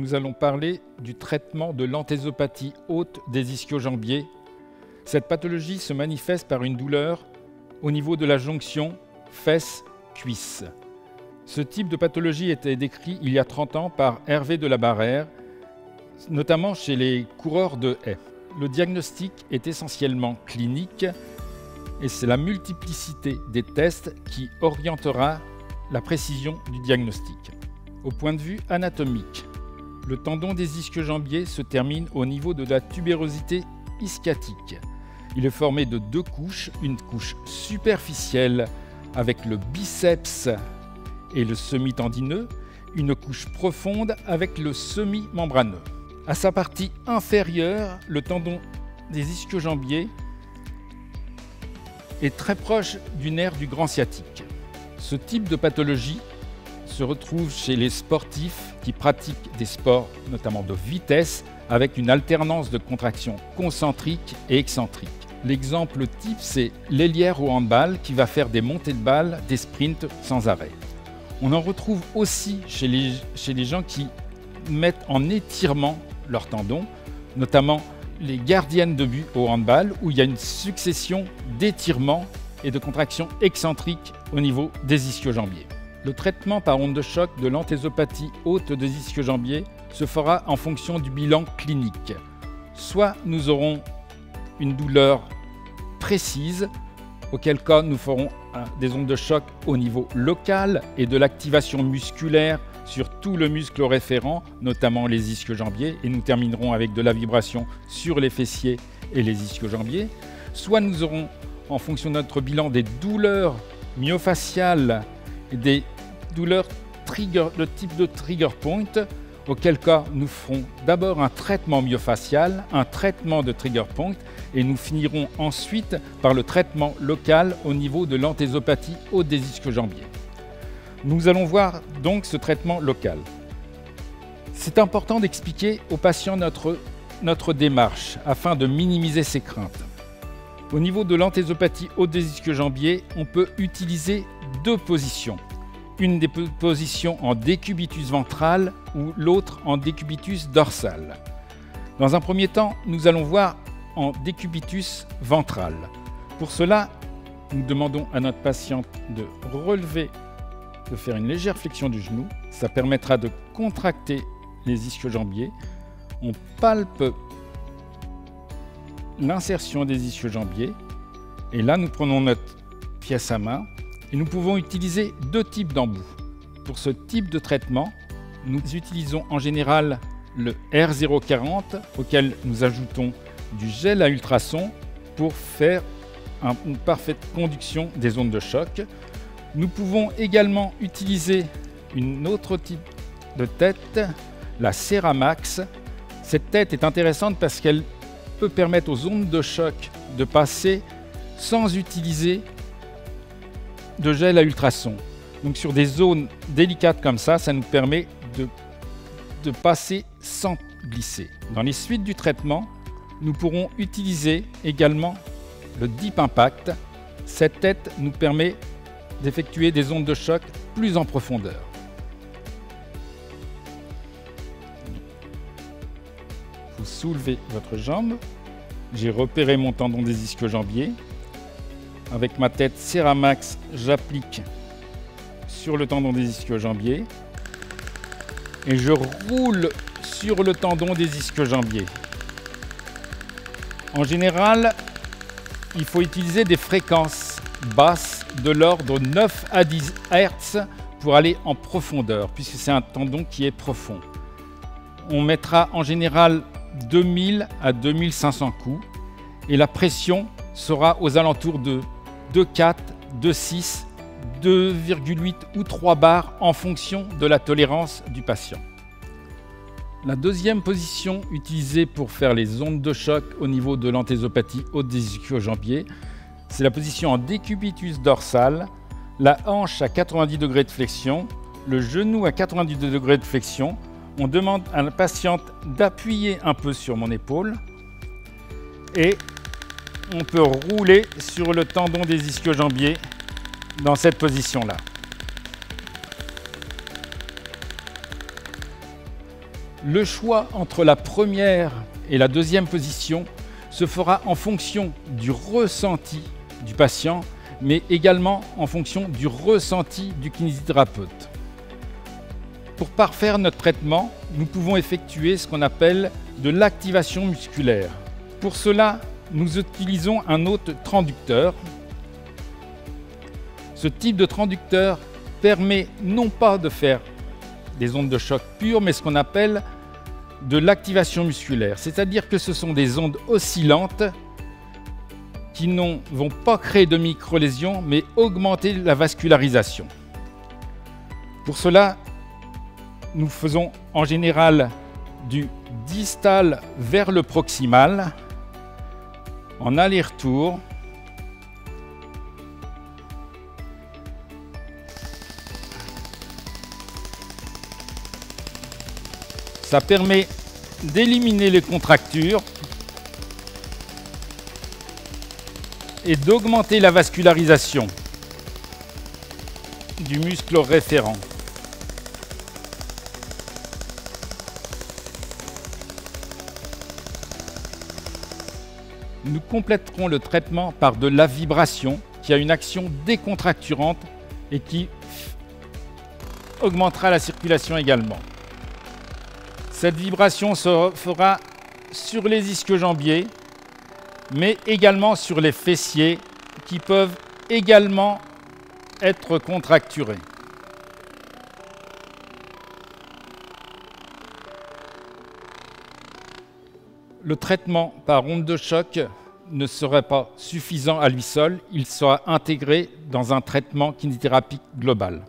nous allons parler du traitement de l'anthésopathie haute des ischio-jambiers. Cette pathologie se manifeste par une douleur au niveau de la jonction fesses-cuisses. Ce type de pathologie était décrit il y a 30 ans par Hervé de la Barrère, notamment chez les coureurs de haies. Le diagnostic est essentiellement clinique et c'est la multiplicité des tests qui orientera la précision du diagnostic. Au point de vue anatomique, le tendon des ischio-jambiers se termine au niveau de la tubérosité ischiatique. Il est formé de deux couches, une couche superficielle avec le biceps et le semi-tendineux, une couche profonde avec le semi-membraneux. À sa partie inférieure, le tendon des ischio-jambiers est très proche du nerf du grand sciatique. Ce type de pathologie se retrouve chez les sportifs qui pratiquent des sports, notamment de vitesse, avec une alternance de contractions concentriques et excentriques. L'exemple type, c'est l'ailière au handball qui va faire des montées de balles, des sprints sans arrêt. On en retrouve aussi chez les gens qui mettent en étirement leurs tendons, notamment les gardiennes de but au handball, où il y a une succession d'étirements et de contractions excentriques au niveau des ischio-jambiers. Le traitement par onde de choc de l'anthésopathie haute des ischio-jambiers se fera en fonction du bilan clinique. Soit nous aurons une douleur précise, auquel cas nous ferons des ondes de choc au niveau local et de l'activation musculaire sur tout le muscle référent, notamment les ischio-jambiers, et nous terminerons avec de la vibration sur les fessiers et les ischio-jambiers. Soit nous aurons, en fonction de notre bilan, des douleurs myofasciales et des douleurs de type de trigger point, auquel cas nous ferons d'abord un traitement myofascial, un traitement de trigger point, et nous finirons ensuite par le traitement local au niveau de l'anthésopathie haute des ischio-jambiers. Nous allons voir donc ce traitement local. C'est important d'expliquer aux patients notre démarche afin de minimiser ses craintes. Au niveau de l'anthésopathie haute des ischio-jambiers, on peut utiliser deux positions. Une des positions en décubitus ventral ou l'autre en décubitus dorsal. Dans un premier temps, nous allons voir en décubitus ventral. Pour cela, nous demandons à notre patiente de relever, de faire une légère flexion du genou. Ça permettra de contracter les ischio-jambiers. On palpe l'insertion des ischio-jambiers. Et là, nous prenons notre pièce à main. Et nous pouvons utiliser deux types d'embouts. Pour ce type de traitement, nous utilisons en général le R040 auquel nous ajoutons du gel à ultrasons pour faire une parfaite conduction des ondes de choc. Nous pouvons également utiliser une autre type de tête, la Ceramax. Cette tête est intéressante parce qu'elle peut permettre aux ondes de choc de passer sans utiliser de gel à ultrasons. Donc sur des zones délicates comme ça nous permet de passer sans glisser. Dans les suites du traitement, nous pourrons utiliser également le Deep Impact. Cette tête nous permet d'effectuer des ondes de choc plus en profondeur. Vous soulevez votre jambe. J'ai repéré mon tendon des ischio-jambiers. Avec ma tête Ceramax, j'applique sur le tendon des ischio-jambiers et je roule sur le tendon des ischio-jambiers. En général, il faut utiliser des fréquences basses de l'ordre de 9 à 10 Hz pour aller en profondeur, puisque c'est un tendon qui est profond. On mettra en général 2000 à 2500 coups et la pression sera aux alentours de 2,4, 2,6, 2,8 ou 3 bars en fonction de la tolérance du patient. La deuxième position utilisée pour faire les ondes de choc au niveau de l'anthésopathie haute des ischio-jambiers, c'est la position en décubitus dorsal, la hanche à 90 degrés de flexion, le genou à 90 degrés de flexion. On demande à la patiente d'appuyer un peu sur mon épaule et on peut rouler sur le tendon des ischio-jambiers dans cette position-là. Le choix entre la première et la deuxième position se fera en fonction du ressenti du patient, mais également en fonction du ressenti du kinésithérapeute. Pour parfaire notre traitement, nous pouvons effectuer ce qu'on appelle de l'activation musculaire. Pour cela, nous utilisons un autre transducteur. Ce type de transducteur permet non pas de faire des ondes de choc pures, mais ce qu'on appelle de l'activation musculaire. C'est-à-dire que ce sont des ondes oscillantes qui ne vont pas créer de micro-lésions, mais augmenter la vascularisation. Pour cela, nous faisons en général du distal vers le proximal, en aller-retour. Ça permet d'éliminer les contractures et d'augmenter la vascularisation du muscle référent. Nous compléterons le traitement par de la vibration qui a une action décontracturante et qui augmentera la circulation également. Cette vibration se fera sur les ischio-jambiers, mais également sur les fessiers qui peuvent également être contracturés. Le traitement par onde de choc ne serait pas suffisant à lui seul, il sera intégré dans un traitement kinésithérapique global.